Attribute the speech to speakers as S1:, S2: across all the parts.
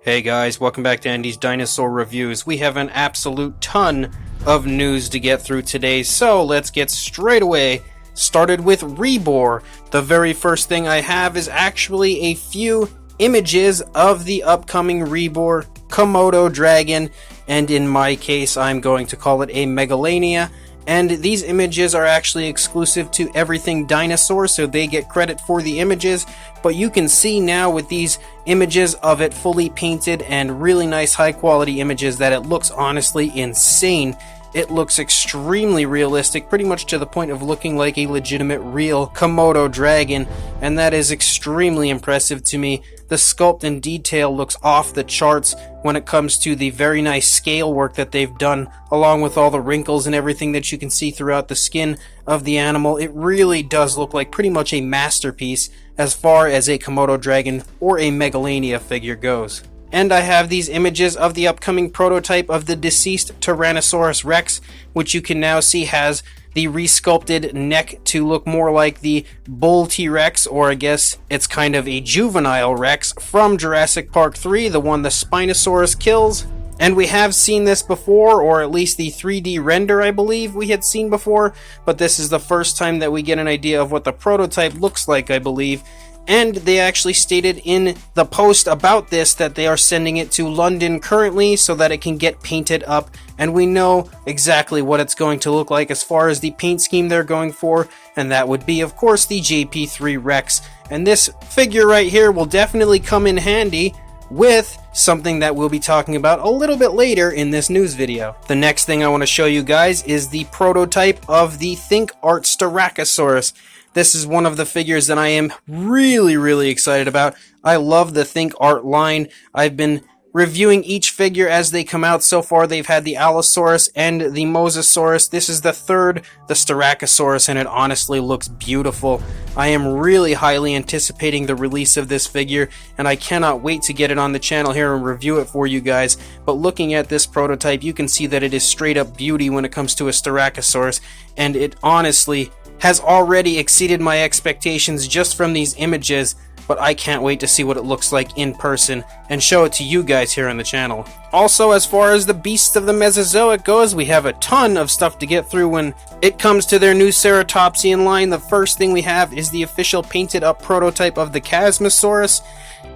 S1: Hey guys, welcome back to Andy's Dinosaur Reviews. We have an absolute ton of news to get through today, so let's get straight away started with Rebor. The very first thing I have is actually a few images of the upcoming Rebor Komodo dragon, and in my case I'm going to call it a Megalania. And these images are actually exclusive to Everything Dinosaur, so they get credit for the images. But you can see now with these images of it fully painted and really nice high quality images that it looks honestly insane. It looks extremely realistic, pretty much to the point of looking like a legitimate real Komodo dragon, and that is extremely impressive to me. The sculpt and detail looks off the charts when it comes to the very nice scale work that they've done, along with all the wrinkles and everything that you can see throughout the skin of the animal. It really does look like pretty much a masterpiece as far as a Komodo dragon or a Megalania figure goes. And I have these images of the upcoming prototype of the deceased Tyrannosaurus Rex, which you can now see has the resculpted neck to look more like the bull T-Rex, or I guess it's kind of a juvenile Rex from Jurassic Park 3, the one the Spinosaurus kills. And we have seen this before, or at least the 3D render I believe we had seen before, but this is the first time that we get an idea of what the prototype looks like, I believe. And they actually stated in the post about this that they are sending it to London currently so that it can get painted up, and we know exactly what it's going to look like as far as the paint scheme they're going for, and that would be of course the JP3 Rex. And this figure right here will definitely come in handy with something that we'll be talking about a little bit later in this news video. The next thing I want to show you guys is the prototype of the Think Art Styracosaurus. This is one of the figures that I am really excited about. I love the Think Art line. I've been reviewing each figure as they come out. So far they've had the Allosaurus and the Mosasaurus. This is the third, the Styracosaurus, and it honestly looks beautiful. I am really highly anticipating the release of this figure, and I cannot wait to get it on the channel here and review it for you guys. But looking at this prototype, you can see that it is straight up beauty when it comes to a Styracosaurus, and it honestly has already exceeded my expectations just from these images, but I can't wait to see what it looks like in person and show it to you guys here on the channel. Also, as far as the beasts of the Mesozoic goes, we have a ton of stuff to get through when it comes to their new Ceratopsian line. The first thing we have is the official painted up prototype of the Chasmosaurus.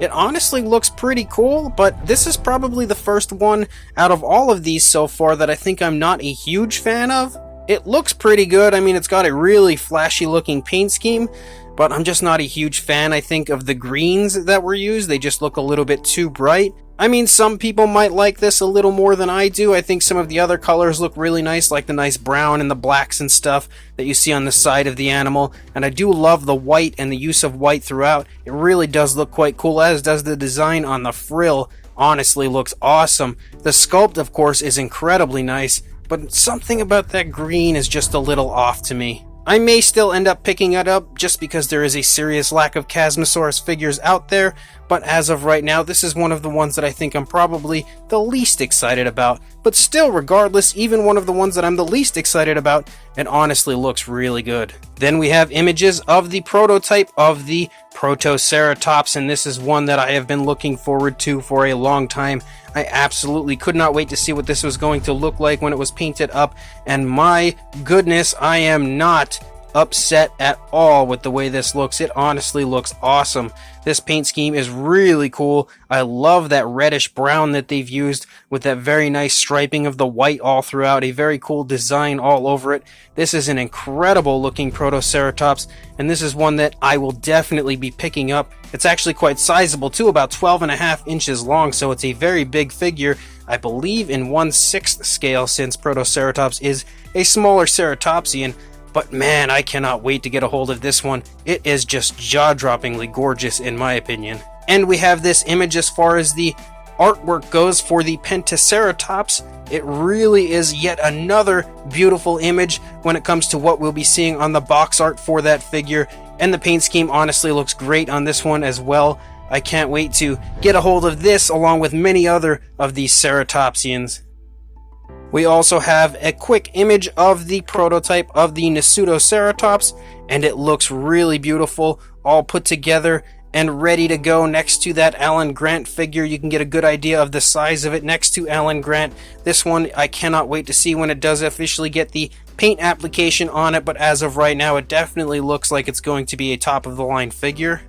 S1: It honestly looks pretty cool, but this is probably the first one out of all of these so far that I think I'm not a huge fan of. It looks pretty good. I mean, it's got a really flashy looking paint scheme, but I'm just not a huge fan, I think, of the greens that were used. They just look a little bit too bright. I mean, some people might like this a little more than I do. I think some of the other colors look really nice, like the nice brown and the blacks and stuff that you see on the side of the animal. And I do love the white and the use of white throughout. It really does look quite cool, as does the design on the frill. Honestly looks awesome. The sculpt, of course, is incredibly nice, but something about that green is just a little off to me. I may still end up picking it up just because there is a serious lack of Chasmosaurus figures out there, but as of right now, this is one of the ones that I think I'm probably the least excited about. But still, regardless, even one of the ones that I'm the least excited about, it honestly looks really good. Then we have images of the prototype of the Protoceratops, and this is one that I have been looking forward to for a long time. I absolutely could not wait to see what this was going to look like when it was painted up, and my goodness, I am not upset at all with the way this looks. It honestly looks awesome. This paint scheme is really cool. I love that reddish brown that they've used with that very nice striping of the white all throughout. A very cool design all over it. This is an incredible looking Protoceratops, and this is one that I will definitely be picking up. It's actually quite sizable too, about 12.5 inches long, so it's a very big figure. I believe in 1/6 scale, since Protoceratops is a smaller ceratopsian. But man, I cannot wait to get a hold of this one. It is just jaw-droppingly gorgeous in my opinion. And we have this image as far as the artwork goes for the Pentaceratops. It really is yet another beautiful image when it comes to what we'll be seeing on the box art for that figure. And the paint scheme honestly looks great on this one as well. I can't wait to get a hold of this along with many other of these ceratopsians. We also have a quick image of the prototype of the Nasutoceratops, and it looks really beautiful, all put together and ready to go next to that Alan Grant figure. You can get a good idea of the size of it next to Alan Grant. This one I cannot wait to see when it does officially get the paint application on it, but as of right now it definitely looks like it's going to be a top of the line figure.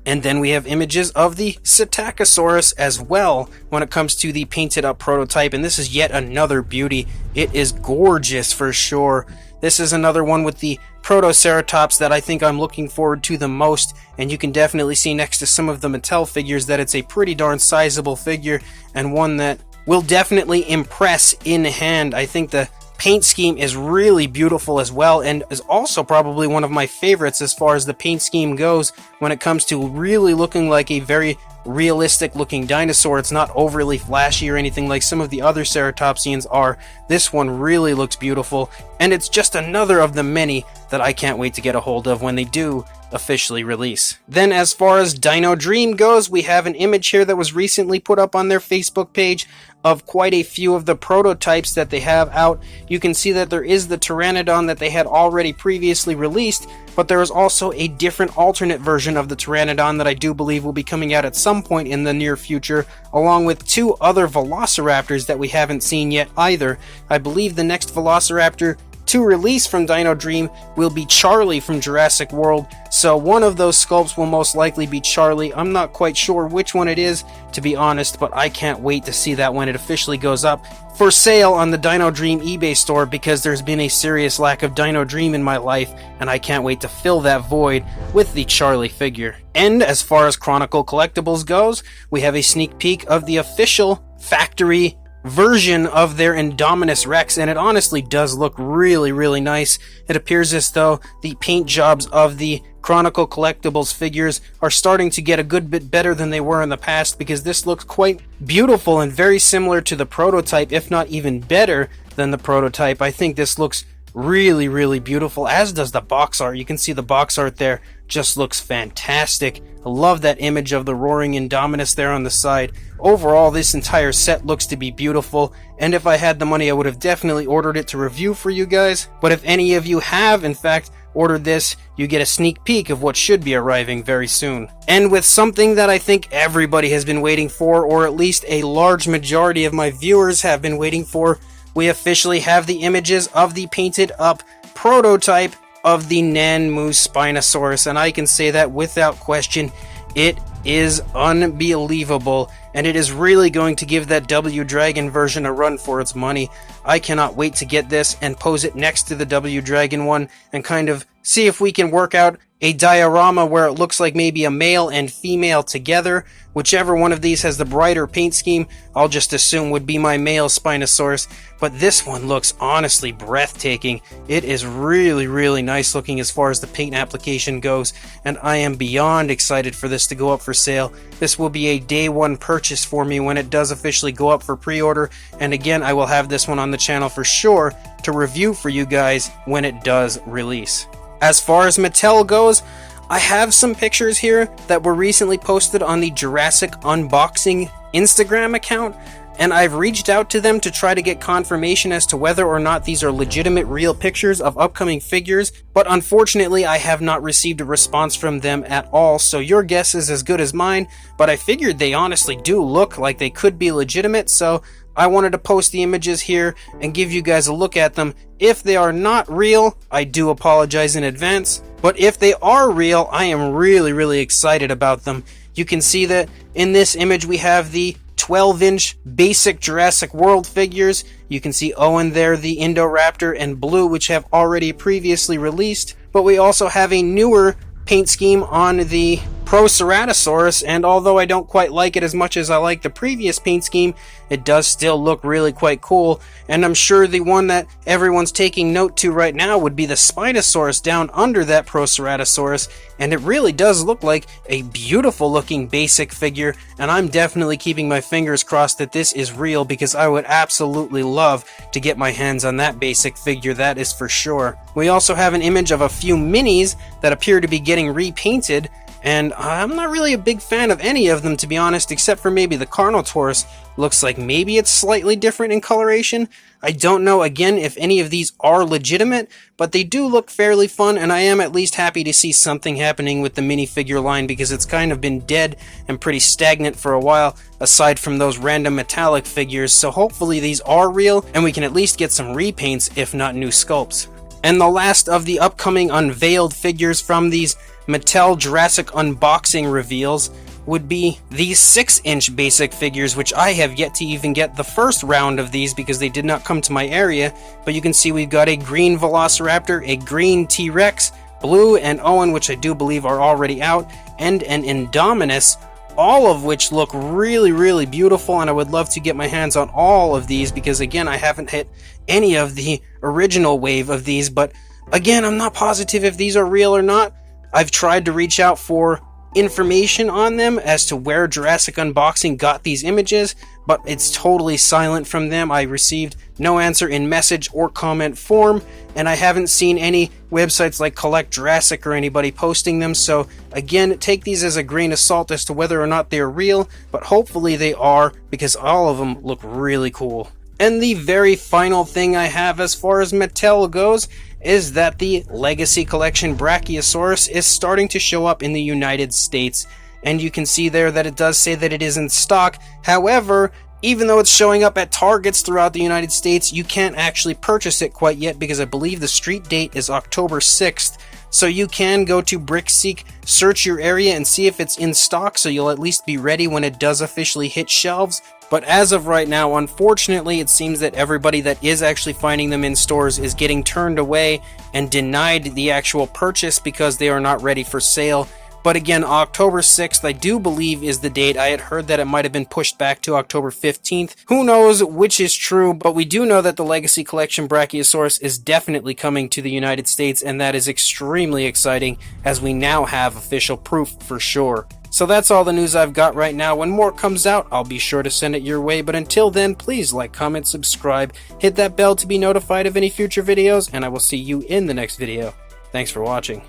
S1: And then we have images of the Styracosaurus as well when it comes to the painted up prototype, and this is yet another beauty. It is gorgeous for sure. This is another one with the Protoceratops that I think I'm looking forward to the most, and you can definitely see next to some of the Mattel figures that it's a pretty darn sizable figure, and one that will definitely impress in hand. I think the paint scheme is really beautiful as well, and is also probably one of my favorites as far as the paint scheme goes when it comes to really looking like a very realistic looking dinosaur. It's not overly flashy or anything like some of the other ceratopsians are. This one really looks beautiful, and it's just another of the many that I can't wait to get a hold of when they do officially release. Then as far as Dino Dream goes, we have an image here that was recently put up on their Facebook page of quite a few of the prototypes that they have out. You can see that there is the Pteranodon that they had already previously released, but there is also a different alternate version of the Pteranodon that I do believe will be coming out at some point in the near future, along with two other Velociraptors that we haven't seen yet either. I believe the next Velociraptor to release from Dino Dream will be Charlie from Jurassic World, so one of those sculpts will most likely be Charlie. I'm not quite sure which one it is, to be honest, but I can't wait to see that when it officially goes up for sale on the Dino Dream eBay store, because there's been a serious lack of Dino Dream in my life, and I can't wait to fill that void with the Charlie figure. And as far as Chronicle Collectibles goes, we have a sneak peek of the official factory version of their Indominus Rex, and it honestly does look really nice. It appears as though the paint jobs of the Chronicle Collectibles figures are starting to get a good bit better than they were in the past, because this looks quite beautiful and very similar to the prototype, if not even better than the prototype. I think this looks really beautiful, as does the box art. You can see the box art there just looks fantastic. I love that image of the roaring Indominus there on the side. Overall, this entire set looks to be beautiful, and if I had the money I would have definitely ordered it to review for you guys. But if any of you have in fact ordered this, you get a sneak peek of what should be arriving very soon. And with something that I think everybody has been waiting for, or at least a large majority of my viewers have been waiting for, we officially have the images of the painted up prototype of the Nan Moo Spinosaurus, and I can say that without question, it is unbelievable, and it is really going to give that W Dragon version a run for its money. I cannot wait to get this and pose it next to the W Dragon one and kind of see if we can work out a diorama where it looks like maybe a male and female together. Whichever one of these has the brighter paint scheme, I'll just assume would be my male Spinosaurus, but this one looks honestly breathtaking. It is really nice looking as far as the paint application goes, and I am beyond excited for this to go up for sale. This will be a day one purchase for me when it does officially go up for pre-order, and again, I will have this one on the channel for sure to review for you guys when it does release. As far as Mattel goes, I have some pictures here that were recently posted on the Jurassic Unboxing Instagram account, and I've reached out to them to try to get confirmation as to whether or not these are legitimate real pictures of upcoming figures, but unfortunately I have not received a response from them at all, so your guess is as good as mine, but I figured they honestly do look like they could be legitimate, so I wanted to post the images here and give you guys a look at them. If they are not real, I do apologize in advance, but if they are real, I am really excited about them. You can see that in this image we have the 12-inch basic Jurassic World figures. You can see Owen there, the Indoraptor, and Blue, which have already previously released, but we also have a newer paint scheme on the Protoceratops, and although I don't quite like it as much as I like the previous paint scheme, it does still look really quite cool, and I'm sure the one that everyone's taking note to right now would be the Spinosaurus down under that Protoceratops, and it really does look like a beautiful looking basic figure, and I'm definitely keeping my fingers crossed that this is real, because I would absolutely love to get my hands on that basic figure, that is for sure. We also have an image of a few minis that appear to be getting repainted. and I'm not really a big fan of any of them, to be honest, except for maybe the Carnotaurus. Looks like maybe it's slightly different in coloration. I don't know, again, if any of these are legitimate, but they do look fairly fun, and I am at least happy to see something happening with the minifigure line, because it's kind of been dead and pretty stagnant for a while, aside from those random metallic figures, so hopefully these are real, and we can at least get some repaints, if not new sculpts. And the last of the upcoming unveiled figures from these Mattel Jurassic unboxing reveals would be these 6-inch basic figures, which I have yet to even get the first round of these because they did not come to my area, but you can see we've got a green Velociraptor, a green T-Rex, Blue and Owen, which I do believe are already out, and an Indominus, all of which look really, really beautiful, and I would love to get my hands on all of these because, again, I haven't hit any of the original wave of these, but again, I'm not positive if these are real or not. I've tried to reach out for information on them as to where Jurassic Unboxing got these images, but it's totally silent from them. I received no answer in message or comment form, and I haven't seen any websites like Collect Jurassic or anybody posting them, so again, take these as a grain of salt as to whether or not they're real, but hopefully they are, because all of them look really cool. And the very final thing I have as far as Mattel goes is that the Legacy Collection Brachiosaurus is starting to show up in the United States, and you can see there that it does say that it is in stock. However, even though it's showing up at Targets throughout the United States, you can't actually purchase it quite yet because I believe the street date is October 6th. So you can go to BrickSeek, search your area, and see if it's in stock, so you'll at least be ready when it does officially hit shelves. But as of right now, unfortunately, it seems that everybody that is actually finding them in stores is getting turned away and denied the actual purchase because they are not ready for sale. But again, October 6th, I do believe, is the date. I had heard that it might have been pushed back to October 15th. Who knows which is true, but we do know that the Legacy Collection Brachiosaurus is definitely coming to the United States, and that is extremely exciting, as we now have official proof for sure. So that's all the news I've got right now. When more comes out, I'll be sure to send it your way, but until then, please like, comment, subscribe, hit that bell to be notified of any future videos, and I will see you in the next video. Thanks for watching.